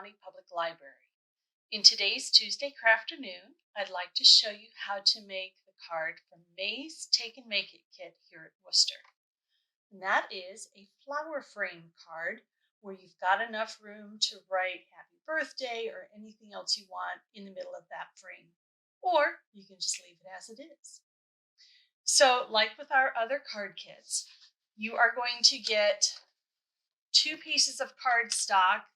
County Public Library. In today's Tuesday Crafternoon, I'd like to show you how to make the card from May's Take and Make It kit here at Wooster. And that is a flower frame card where you've got enough room to write happy birthday or anything else you want in the middle of that frame. Or you can just leave it as it is. So like with our other card kits, you are going to get 2 pieces of cardstock,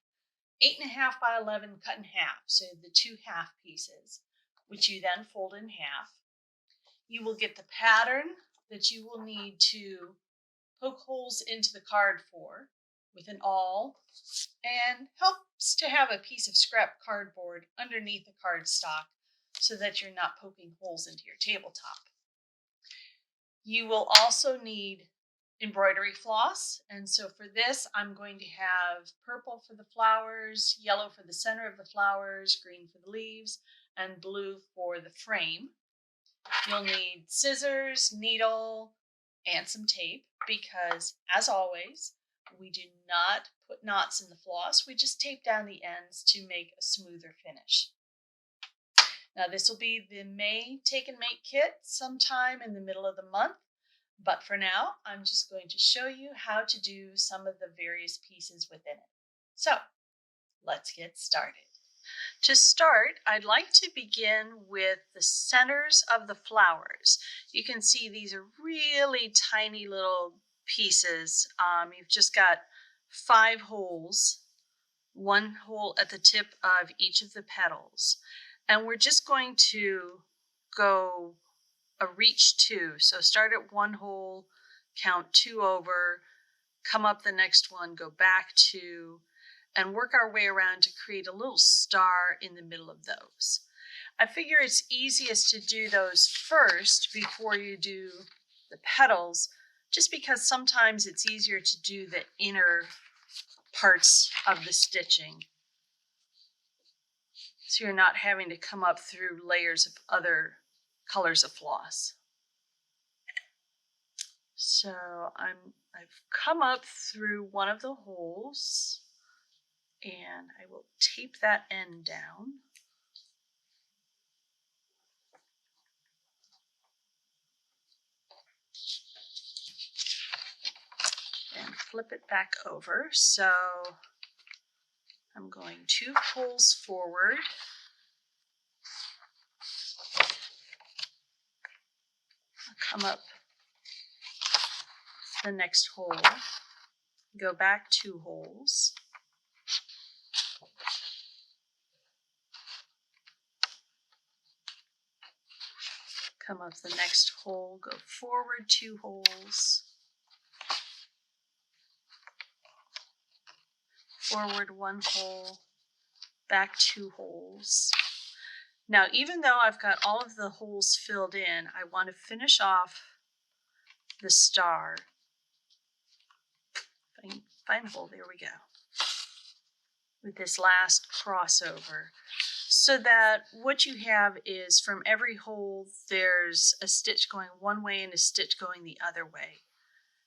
8.5 by 11 cut in half, so the 2 half pieces, which you then fold in half. You will get the pattern that you will need to poke holes into the card for with an awl, and helps to have a piece of scrap cardboard underneath the cardstock so that you're not poking holes into your tabletop. You will also need embroidery floss, and so for this I'm going to have purple for the flowers, yellow for the center of the flowers, green for the leaves, and blue for the frame. You'll need scissors, needle, and some tape because, as always, we do not put knots in the floss. We just tape down the ends to make a smoother finish. Now this will be the May Take and Make kit sometime in the middle of the month. But for now, I'm just going to show you how to do some of the various pieces within it. So let's get started. To start, I'd like to begin with the centers of the flowers. You can see these are really tiny little pieces. You've just got 5 holes, 1 hole at the tip of each of the petals. And we're just going to go a reach 2. So start at 1 hole, count 2 over, come up the next one, go back 2, and work our way around to create a little star in the middle of those. I figure it's easiest to do those first before you do the petals, just because sometimes it's easier to do the inner parts of the stitching, so you're not having to come up through layers of other colors of floss. So I've come up through one of the holes, and I will tape that end down. And flip it back over. So I'm going 2 holes forward. I'll come up the next hole, go back 2 holes, come up the next hole, go forward 2 holes, forward 1 hole, back 2 holes. Now, even though I've got all of the holes filled in, I want to finish off the star. Find a hole, there we go, with this last crossover, so that what you have is from every hole there's a stitch going one way and a stitch going the other way,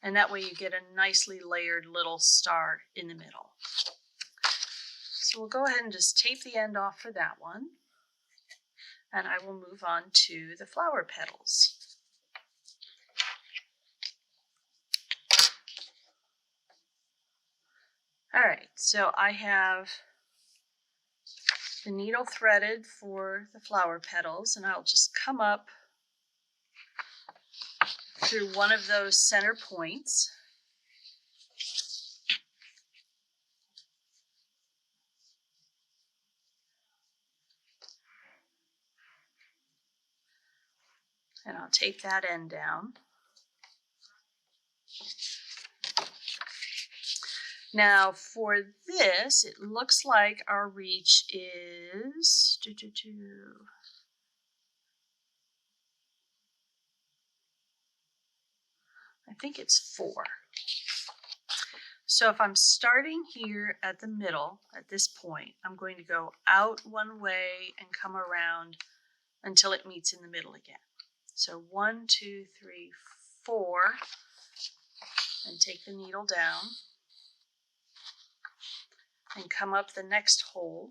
and that way you get a nicely layered little star in the middle. So we'll go ahead and just tape the end off for that one, and I will move on to the flower petals. All right, so I have the needle threaded for the flower petals, and I'll just come up through one of those center points. And I'll tape that end down. Now for this, it looks like our reach is I think it's 4. So if I'm starting here at the middle, at this point, I'm going to go out one way and come around until it meets in the middle again. So 1, 2, 3, 4, and take the needle down. and come up the next hole.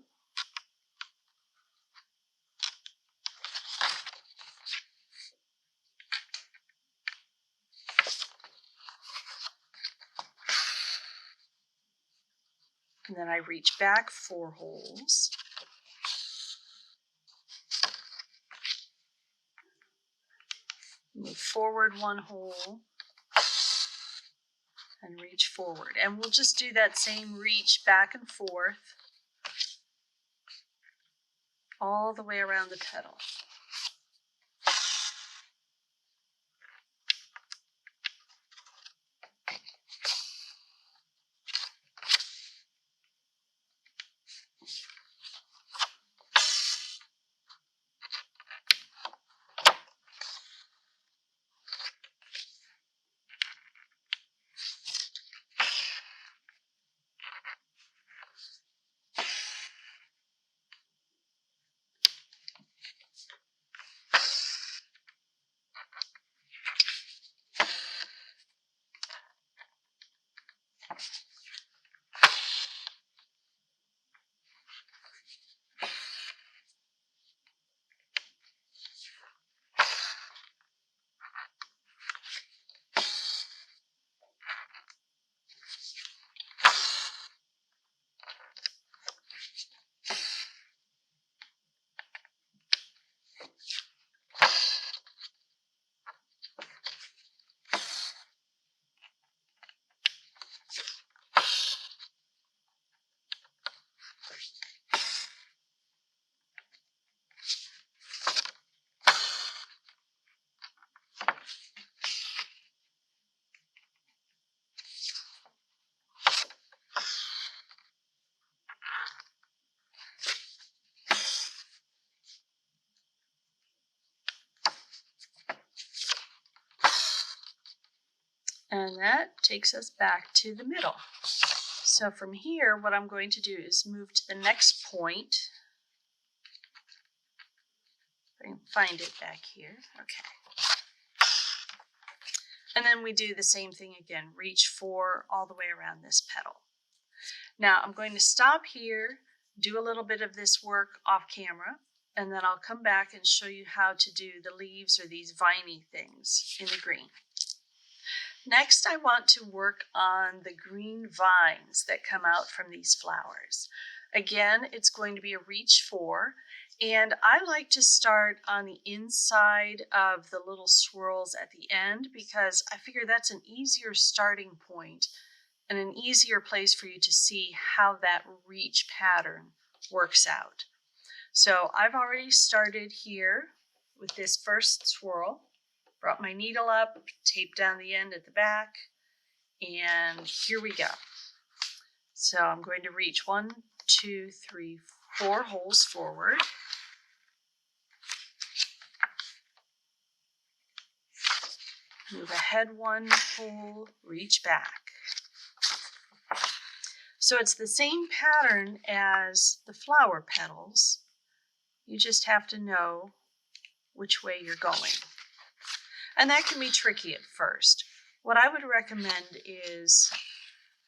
And then I reach back 4 holes. Move forward 1 hole and reach forward. And we'll just do that same reach back and forth all the way around the petal. And that takes us back to the middle. So from here, what I'm going to do is move to the next point. If I can find it back here. Okay. And then we do the same thing again. Reach 4 all the way around this petal. Now I'm going to stop here, do a little bit of this work off camera, and then I'll come back and show you how to do the leaves or these viney things in the green. Next, I want to work on the green vines that come out from these flowers. Again, it's going to be a reach 4, and I like to start on the inside of the little swirls at the end because I figure that's an easier starting point and an easier place for you to see how that reach pattern works out. So I've already started here with this first swirl. Brought my needle up, taped down the end at the back, and here we go. So I'm going to reach 1, 2, 3, 4 holes forward. Move ahead 1 hole, reach back. So it's the same pattern as the flower petals. You just have to know which way you're going. And that can be tricky at first. What I would recommend is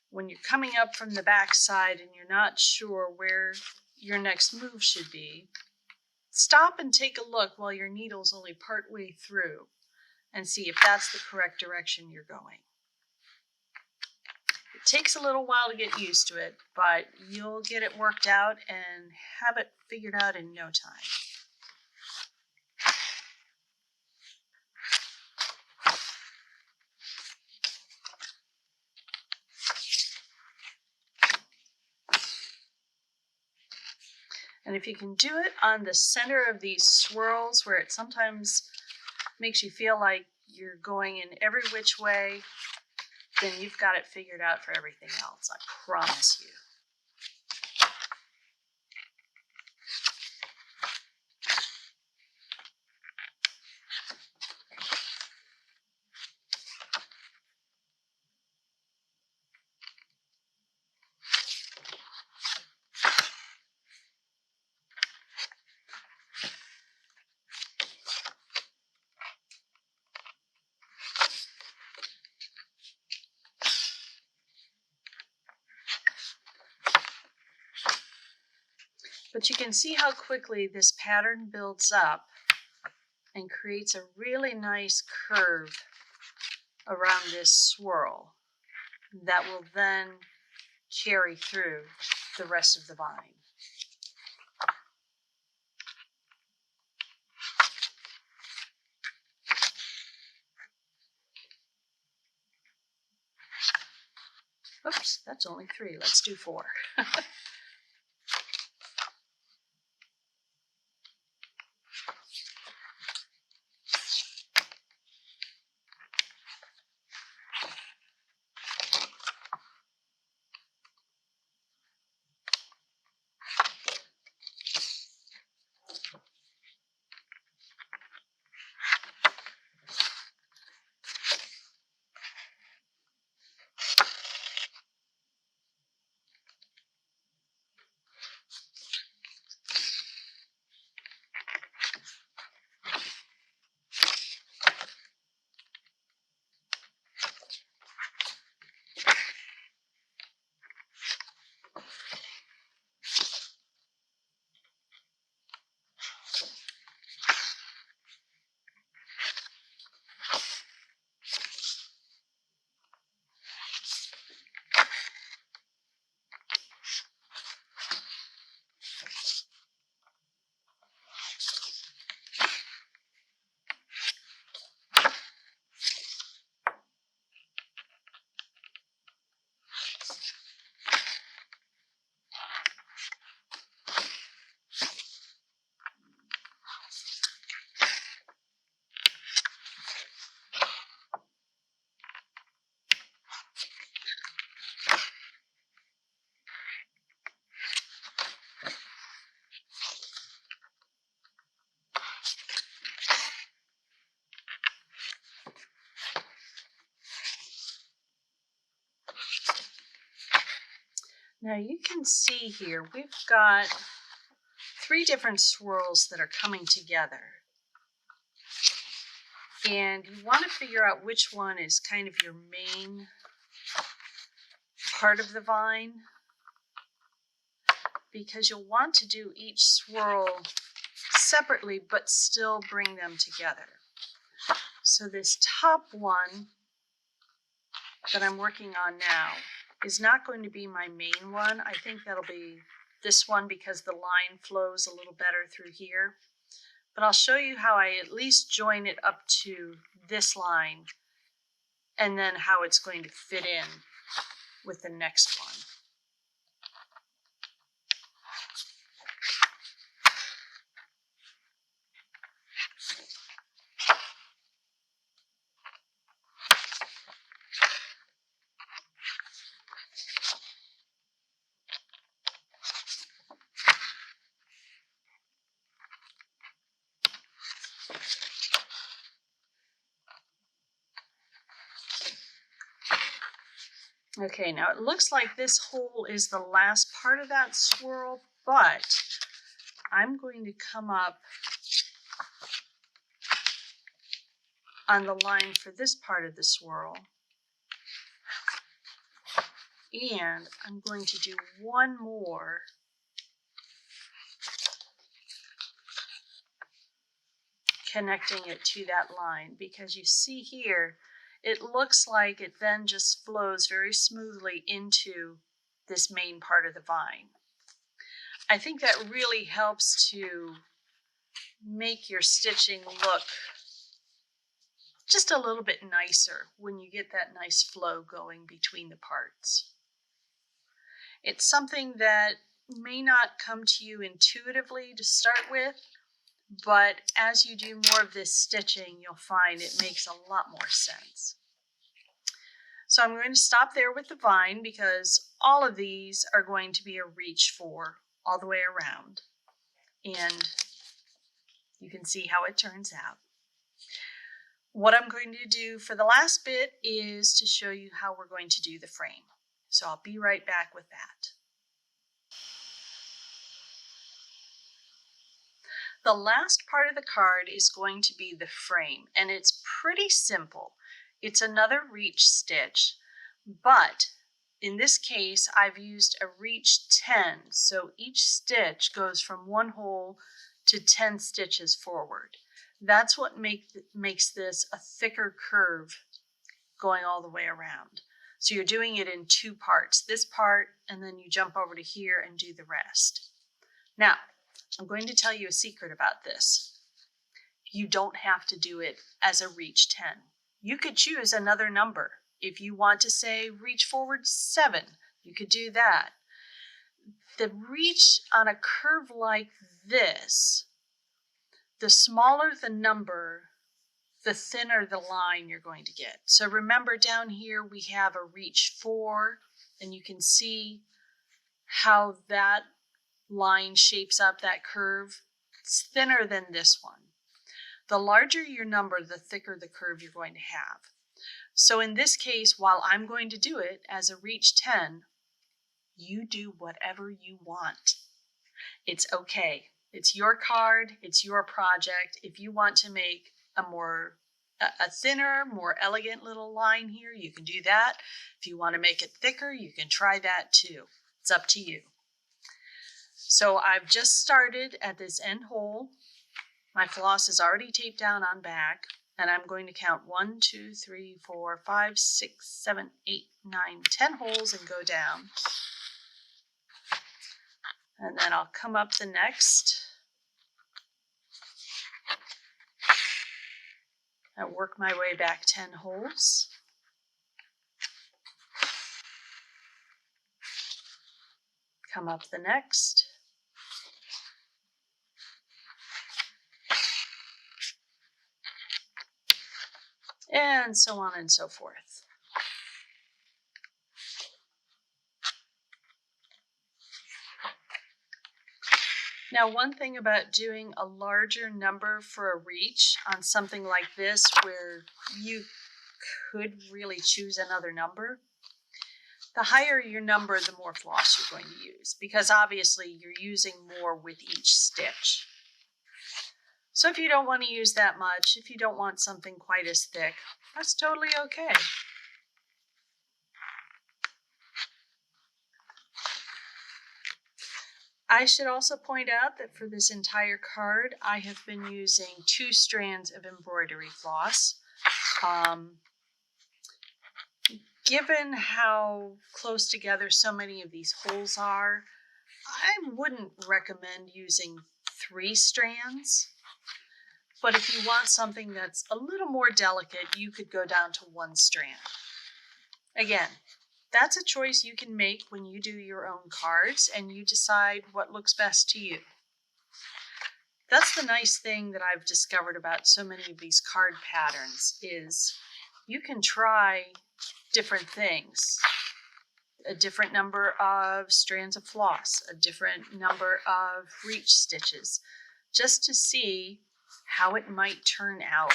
when you're coming up from the back side and you're not sure where your next move should be, stop and take a look while your needle's only part way through and see if that's the correct direction you're going. It takes a little while to get used to it, but you'll get it worked out and have it figured out in no time. And if you can do it on the center of these swirls where it sometimes makes you feel like you're going in every which way, then you've got it figured out for everything else, I promise you. But you can see how quickly this pattern builds up and creates a really nice curve around this swirl that will then carry through the rest of the vine. Oops, that's only 3. Let's do 4. Now you can see here we've got 3 different swirls that are coming together. And you want to figure out which one is kind of your main part of the vine, because you'll want to do each swirl separately but still bring them together. So this top one that I'm working on now is not going to be my main one. I think that'll be this one because the line flows a little better through here. But I'll show you how I at least join it up to this line and then how it's going to fit in with the next one. Okay, now it looks like this hole is the last part of that swirl, but I'm going to come up on the line for this part of the swirl, and I'm going to do one more connecting it to that line, because you see here it looks like it then just flows very smoothly into this main part of the vine. I think that really helps to make your stitching look just a little bit nicer when you get that nice flow going between the parts. It's something that may not come to you intuitively to start with, but as you do more of this stitching, you'll find it makes a lot more sense. So I'm going to stop there with the vine because all of these are going to be a reach for all the way around. And you can see how it turns out. What I'm going to do for the last bit is to show you how we're going to do the frame. So I'll be right back with that. The last part of the card is going to be the frame, and it's pretty simple. It's another reach stitch, but in this case, I've used a reach 10, so each stitch goes from one hole to 10 stitches forward. That's what makes this a thicker curve going all the way around. So you're doing it in two parts, this part, and then you jump over to here and do the rest. Now, I'm going to tell you a secret about this. You don't have to do it as a reach 10. You could choose another number. If you want to say reach forward 7, you could do that. The reach on a curve like this, the smaller the number, the thinner the line you're going to get. So remember down here we have a reach 4, and you can see how that line shapes up that curve. It's thinner than this one. The larger your number, the thicker the curve you're going to have. So in this case, while I'm going to do it as a reach 10, you do whatever you want. It's okay. It's your card, it's your project. If you want to make a thinner, more elegant little line here, you can do that. If you want to make it thicker, you can try that too. It's up to you. So I've just started at this end hole. My floss is already taped down on back, and I'm going to count 1, 2, 3, 4, 5, 6, 7, 8, 9, 10 holes and go down. And then I'll come up the next and work my way back 10 holes. Come up the next. And so on and so forth. Now, one thing about doing a larger number for a reach on something like this, where you could really choose another number, the higher your number, the more floss you're going to use, because obviously you're using more with each stitch. So if you don't want to use that much, if you don't want something quite as thick, that's totally okay. I should also point out that for this entire card, I have been using 2 strands of embroidery floss. Given how close together so many of these holes are, I wouldn't recommend using 3 strands. But if you want something that's a little more delicate, you could go down to 1 strand. Again, that's a choice you can make when you do your own cards and you decide what looks best to you. That's the nice thing that I've discovered about so many of these card patterns is you can try different things. A different number of strands of floss, a different number of reach stitches, just to see how it might turn out.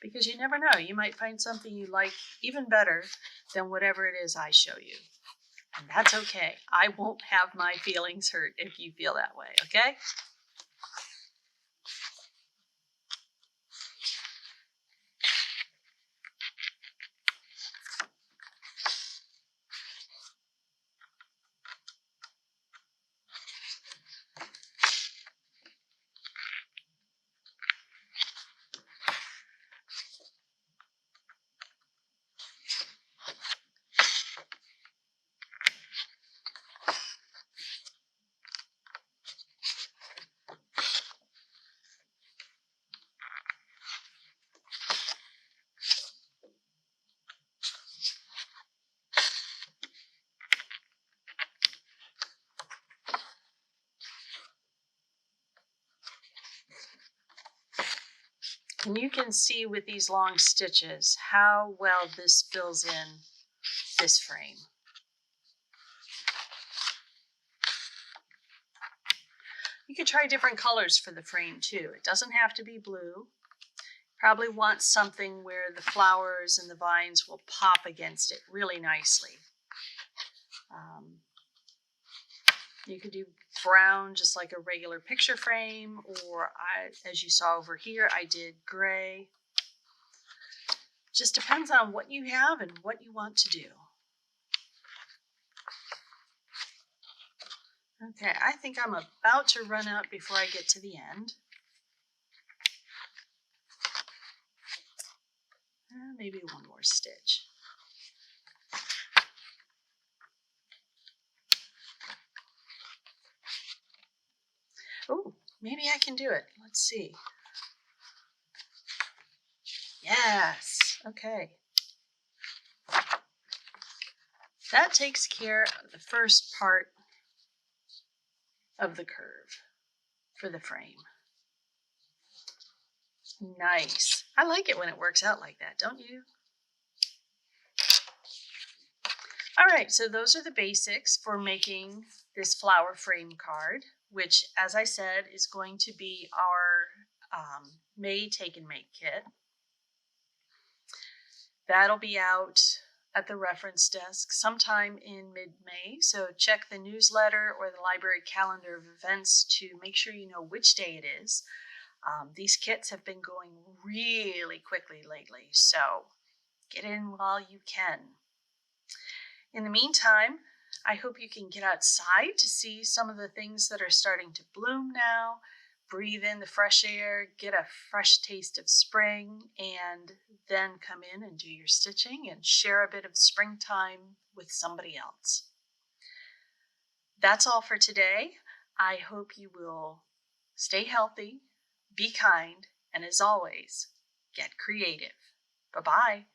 Because you never know, you might find something you like even better than whatever it is I show you. And that's okay. I won't have my feelings hurt if you feel that way, okay? And you can see with these long stitches how well this fills in this frame. You could try different colors for the frame too. It doesn't have to be blue. Probably want something where the flowers and the vines will pop against it really nicely. You could do brown, just like a regular picture frame, or as you saw over here, I did gray. Just depends on what you have and what you want to do. Okay, I think I'm about to run out before I get to the end. Maybe one more stitch. Oh, maybe I can do it. Let's see. Yes, okay. That takes care of the first part of the curve for the frame. Nice. I like it when it works out like that, don't you? All right, so those are the basics for making this flower frame card, which, as I said, is going to be our May Take and Make kit. That'll be out at the reference desk sometime in mid-May, so check the newsletter or the library calendar of events to make sure you know which day it is. These kits have been going really quickly lately, so get in while you can. In the meantime, I hope you can get outside to see some of the things that are starting to bloom now, breathe in the fresh air, get a fresh taste of spring, and then come in and do your stitching and share a bit of springtime with somebody else. That's all for today. I hope you will stay healthy, be kind, and as always, get creative. Bye-bye.